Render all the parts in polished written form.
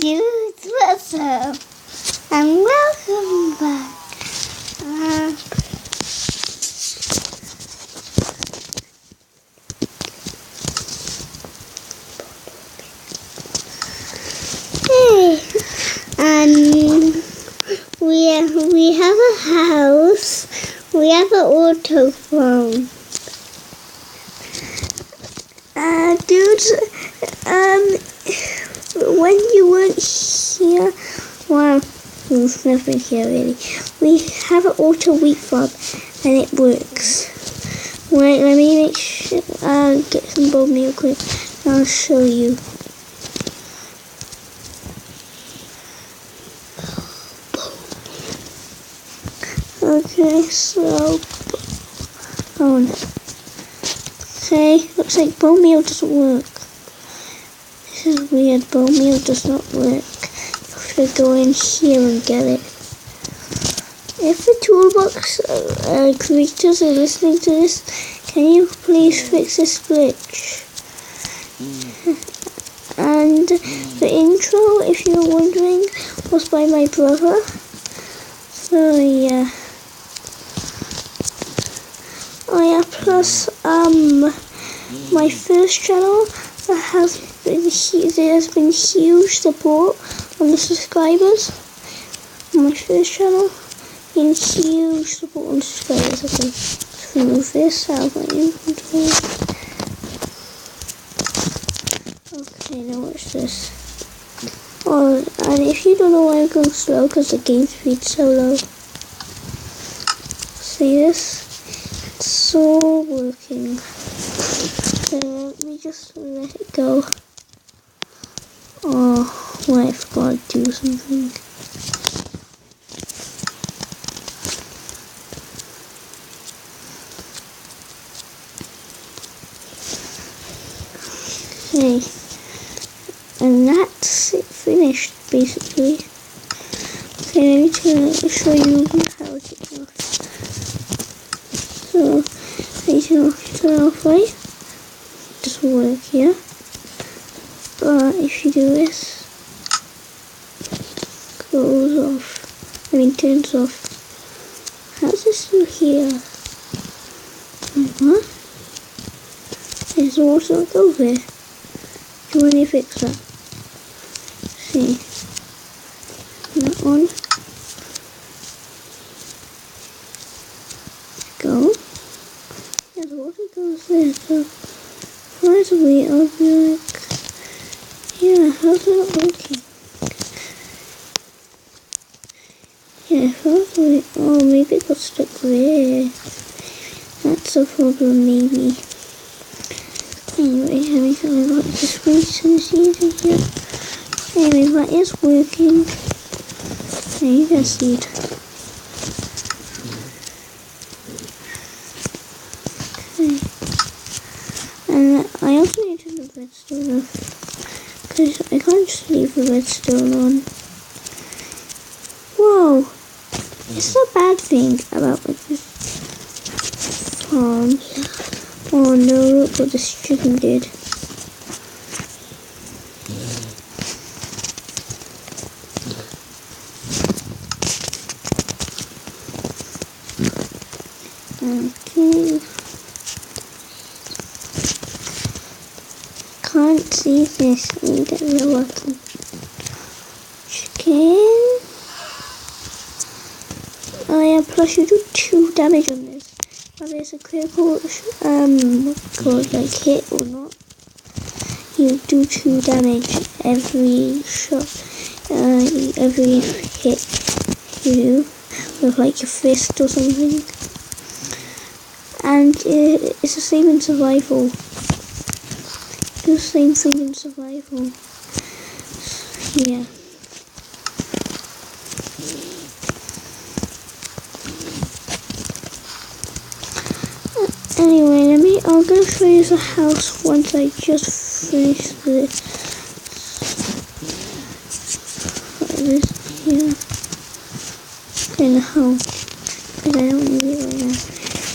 dudes, what's up? And welcome back. Hey, and we have a house. We have an auto phone. Dudes, when you weren't here, well, you've never been here really. We have an auto wheat fob and it works. Wait, let me make sure, get some bold meal quick and I'll show you. Okay, so, okay, looks like bone meal doesn't work. This is weird, bone meal does not work. You have to go in here and get it. If the toolbox creators are listening to this, can you please fix this glitch? And the intro, if you're wondering, was by my brother. So yeah. Oh yeah, plus my first channel there's been huge support on the subscribers. My first channel, been huge support on subscribers. Okay, let's remove this out of my inventory. Okay, now watch this. Oh, and if you don't know why I'm going slow, because the game speed's so low. See this? It's all working. So let me just let it go. Oh, wait, I forgot to do something. Okay, and that's it finished basically. Okay, let me show you how it works. So, turn off right, it doesn't work here. But if you do this, goes off. Turns off. How's this through here? What? There's water not go there. Do you want to fix that? See. That one. Go. Yeah, the water goes there, so right away I'll be like, yeah, how's that working? Yeah, right away. Oh, maybe it got stuck there. That's a problem, maybe. Anyway, I've got this reason seed here. Anyway, that is working. There you go, seed. Okay. And I also need to leave redstone off, because I can't just leave the redstone on. Whoa! It's a bad thing about this farm. Oh no, look what this chicken did. Okay. Can't see this. I need to get working. Chicken. Oh yeah, plus you do 2 damage on this. Whether it's a critical like hit or not, you do 2 damage every shot, every hit you do with like your fist or something. And it's the same in survival. Do the same thing in survival. Yeah. Anyway, I'm going to show you the house once I just finish this. This here. In the house. Because I don't need it right now.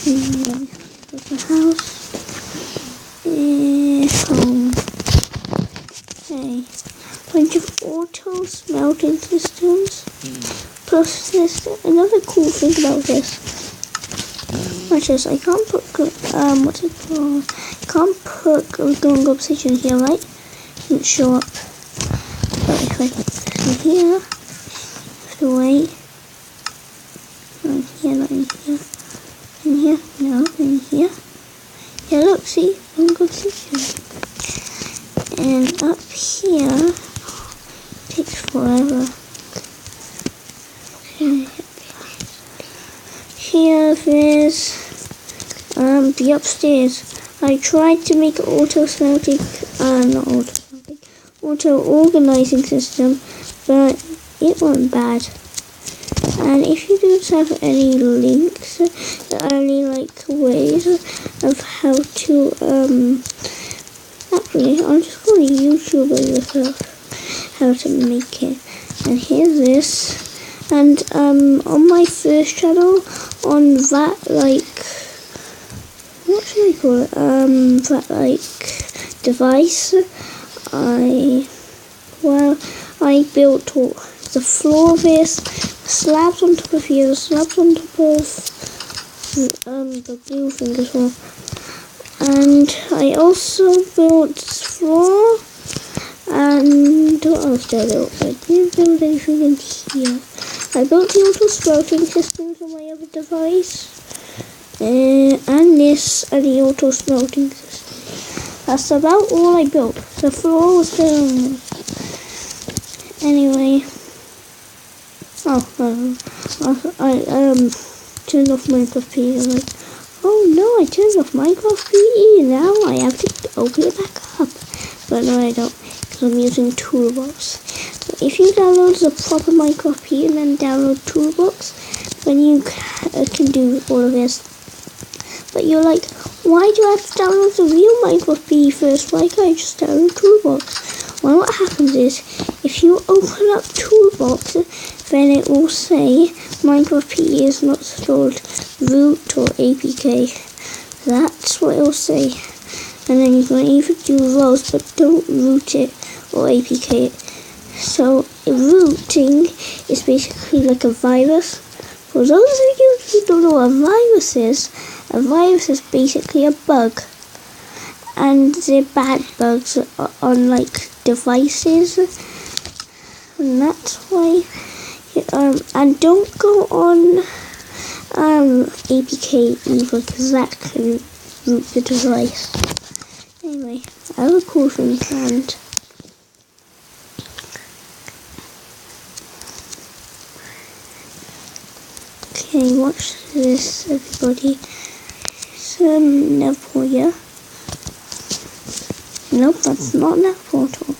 Anyway, the house is home. Okay. bunch of auto smelting systems. Plus this, another cool thing about this. Watch this, I can't put, what's it called? I can't put going obsidian here, right? It didn't show up. But if I put this in here, the way, not here, not in here, in here, no, in here. Yeah, look, see, going obsidian. And up here, takes forever. Okay. Here is the upstairs. I tried to make an auto smelting, not auto smelting, auto organizing system, but it went bad. And if you don't have any links, any like ways of how to actually, I'll just go to YouTube and look up how to make it. And here's this. And on my first channel, on that like, what should I call it? That like device, I built the floor of this, slabs on top of here, slabs on top of the blue thing as well. And I also built this floor. And what else did I build? I didn't build anything in here. I built the auto sprouting systems on my other device. And this and the auto sprouting system. That's about all I built. The floor was down. Anyway. I turned off Minecraft PE. I'm like, oh no, I turned off Minecraft PE. Now I have to open it back up. But no, I don't. I'm using toolbox. So if you download the proper Minecraft PE and then download toolbox, then you can do all of this. But you're like, why do I have to download the real Minecraft PE first? Why can't I just download toolbox? Well, what happens is, if you open up toolbox, then it will say Minecraft PE is not installed root or APK. That's what it will say. And then you can either do those, but don't root it or APK it. So rooting is basically like a virus. For those of you who don't know what a virus is basically a bug. And they're bad bugs on like devices. And that's why, and don't go on APK either, because that can root the device. Anyway, I have a cool thing planned. Okay, watch this, everybody. It's Nether here. Nope, that's not Nether portal.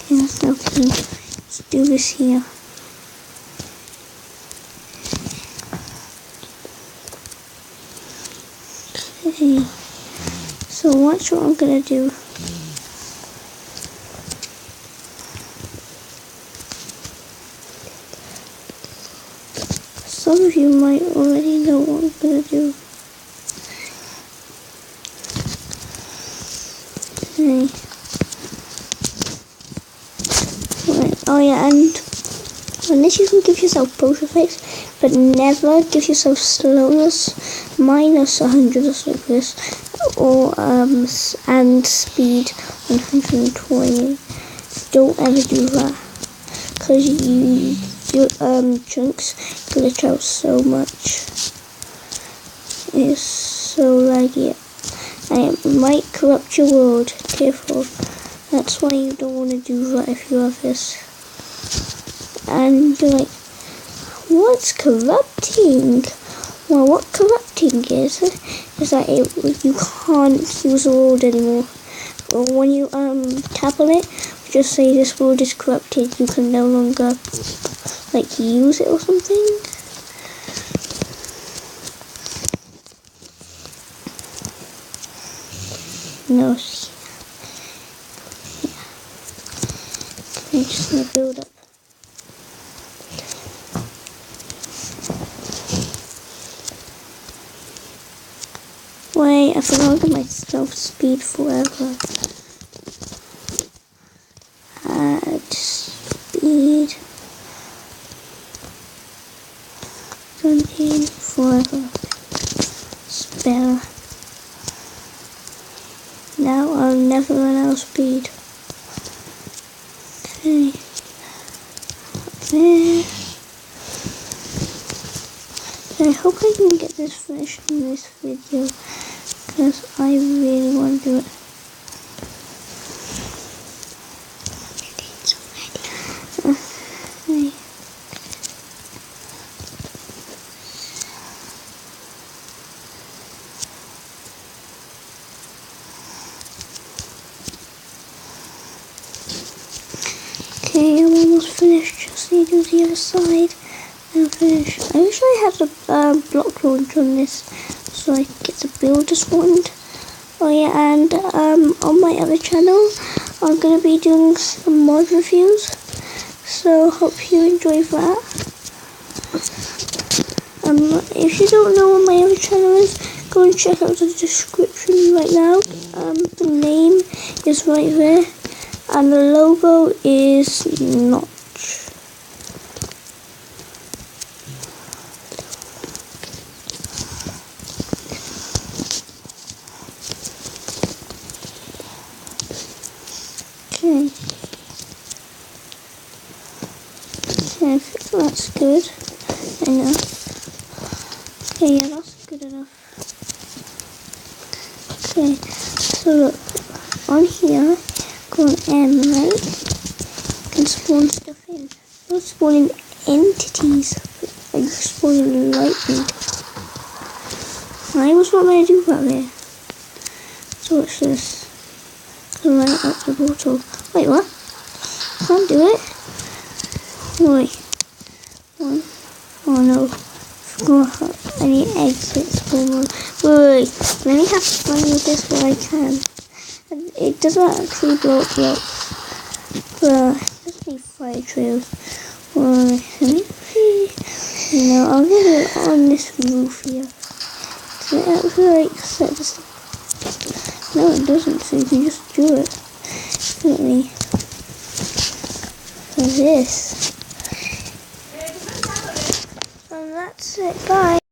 Okay, that's now clean. Let's do this here. Okay, so watch what I'm gonna do. Some of you might already know what I'm gonna do. Okay. Right. Oh yeah, and this you can give yourself both effects, but never give yourself slowness minus 100 or something like this, or and speed 120. Don't ever do that, because your chunks glitch out so much. It's so laggy, and it might corrupt your world. Careful. That's why you don't want to do that if you have this. And you're like, what's corrupting? Well, what corrupting is that you can't use the world anymore. Or when you tap on it, just say this world is corrupted. You can no longer like use it or something. No. Yeah. I'm just gonna build up. Wait, I forgot to get myself speed forever. speed. Continue forever. Spell. Now I'll never run out of speed. Okay. There. I hope I can get this finished in this video, because I really want to do it. Okay. Okay, I'm almost finished. Just need to do the other side. I'm finished. I wish I had a block launcher on this, so I could get the builder's wand. Oh yeah, and on my other channel, I'm gonna be doing some mod reviews. So hope you enjoy that. If you don't know what my other channel is, go and check out the description right now. The name is right there, and the logo is not. Okay. I think that's good enough. Okay, yeah, that's good enough. Okay, so look, on here, go on M, right? You can spawn stuff in. Not spawning entities, like spawning lightning. I was not going to do that there. So watch this. Right up the portal. Wait, what? Can't do it. Wait. One. Oh no. Forgot. I need exits for one. Wait. Let me have fun with this while I can. It doesn't actually blow up blocks. But it doesn't need fire trails. Wait. Let me see. No, I'll get it on this roof here. So it actually like set this. No, it doesn't, so you can just do it. Definitely. For this. And that's it, bye.